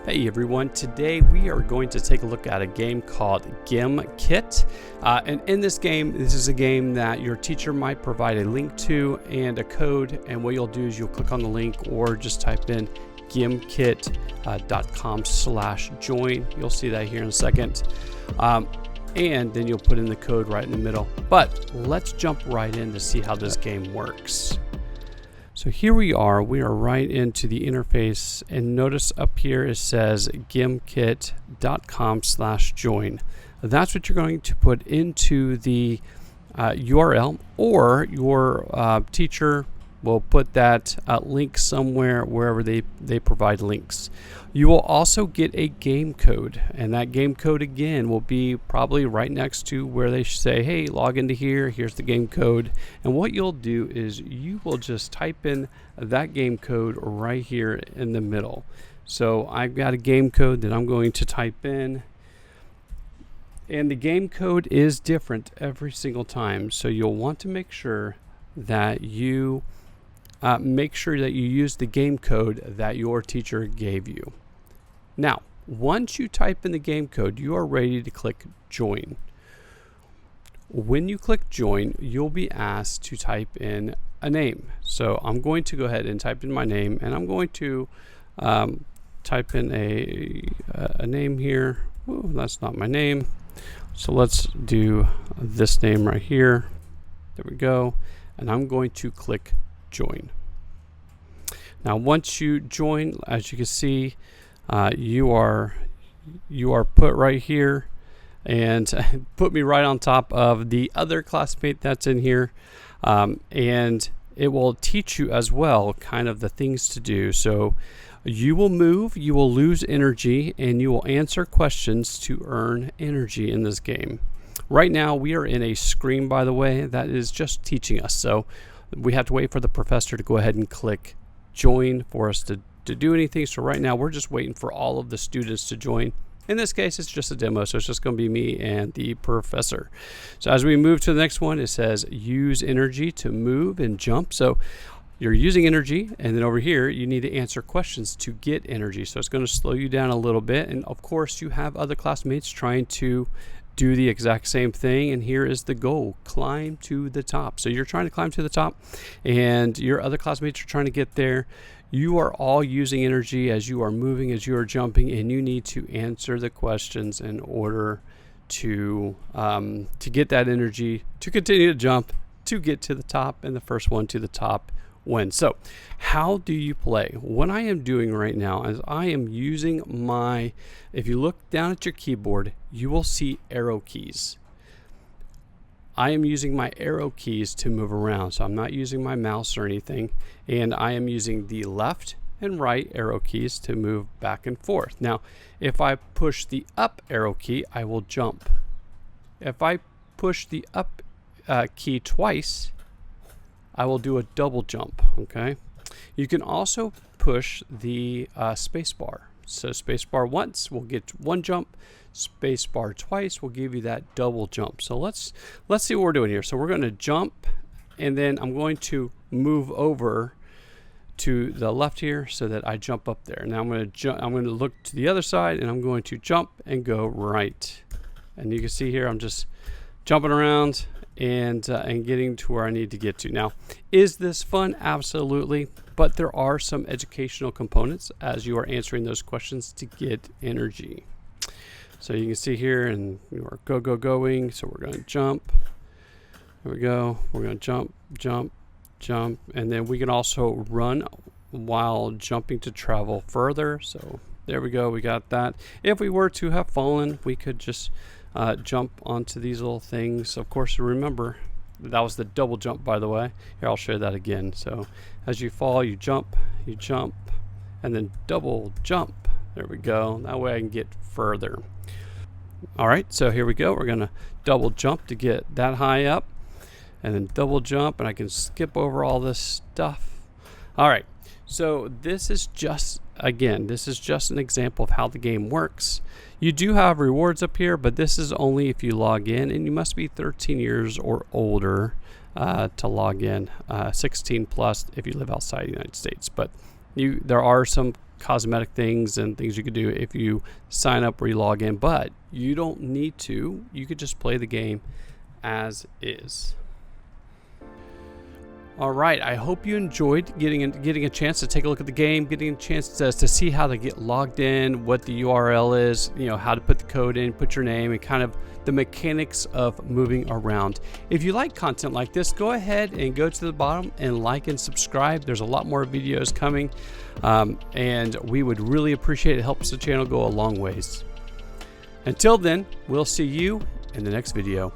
Hey everyone, today we are going to take a look at a game called Gimkit. And in this game, this is a game that your teacher might provide a link to and a code. And what you'll do is you'll click on the link or just type in gimkit.com/join. You'll see that here in a second. And then you'll put in the code right in the middle. But let's jump right in to see how this game works. So here we are right into the interface, and notice up here it says gimkit.com/join. That's what you're going to put into the URL, or your teacher will put that link somewhere wherever they provide links. You will also get a game code, and that game code again will be probably right next to where they say, hey, log into here, here's the game code. And what you'll do is you will just type in that game code right here in the middle. So I've got a game code that I'm going to type in, and the game code is different every single time. So you'll want to make sure that you use the game code that your teacher gave you. Now, once you type in the game code, you are ready to click join. When you click join, you'll be asked to type in a name. So I'm going to go ahead and type in my name, and I'm going to type in a name here. Ooh, that's not my name. So let's do this name right here. There we go. And I'm going to click join. Now once you join, as you can see, you are put right here, and put me right on top of the other classmate that's in here, and it will teach you as well kind of the things to do. So you will move, you will lose energy, and you will answer questions to earn energy in this game. Right now we are in a screen, by the way, that is just teaching us. So we have to wait for the professor to go ahead and click join for us to do anything. So right now we're just waiting for all of the students to join. In this case, it's just a demo, so it's just going to be me and the professor. So as we move to the next one, it says use energy to move and jump. So you're using energy, and then over here you need to answer questions to get energy. So it's going to slow you down a little bit, and of course you have other classmates trying to do the exact same thing, and here is the goal: climb to the top. So you're trying to climb to the top, and your other classmates are trying to get there. You are all using energy as you are moving, as you are jumping, and you need to answer the questions in order to get that energy to continue to jump, to get to the top, and the first one to the top wins. So how do you play? What I am doing right now is I am using if you look down at your keyboard, you will see arrow keys. I am using my arrow keys to move around, so I'm not using my mouse or anything, and I am using the left and right arrow keys to move back and forth. Now, if I push the up arrow key, I will jump. If I push the up key twice, I will do a double jump. Okay. You can also push the space bar. So space bar once will get one jump. Space bar twice will give you that double jump. So let's see what we're doing here. So we're going to jump, and then I'm going to move over to the left here so that I jump up there. Now I'm going to look to the other side, and I'm going to jump and go right. And you can see here I'm just jumping around and getting to where I need to get to. Now, is this fun? Absolutely. But there are some educational components as you are answering those questions to get energy. So you can see here, and you are going. So we're going to jump. There we go. We're going to jump, jump, jump. And then we can also run while jumping to travel further. So there we go. We got that. If we were to have fallen, we could just jump onto these little things. Of course, remember, that was the double jump, by the way. Here, I'll show that again. So as you fall, you jump, and then double jump. There we go. That way I can get further. All right, so here we go. We're going to double jump to get that high up, and then double jump, and I can skip over all this stuff. All right, so this is just an example of how the game works. You do have rewards up here, but this is only if you log in, and you must be 13 years or older to log in, 16 plus if you live outside the United States. But there are some cosmetic things and things you could do if you sign up or you log in, but you don't need to. You could just play the game as is. All right, I hope you enjoyed getting a chance to take a look at the game, getting a chance to see how to get logged in, what the URL is, how to put the code in, put your name, and kind of the mechanics of moving around. If you like content like this, go ahead and go to the bottom and like and subscribe. There's a lot more videos coming, and we would really appreciate it. It helps the channel go a long ways. Until then, we'll see you in the next video.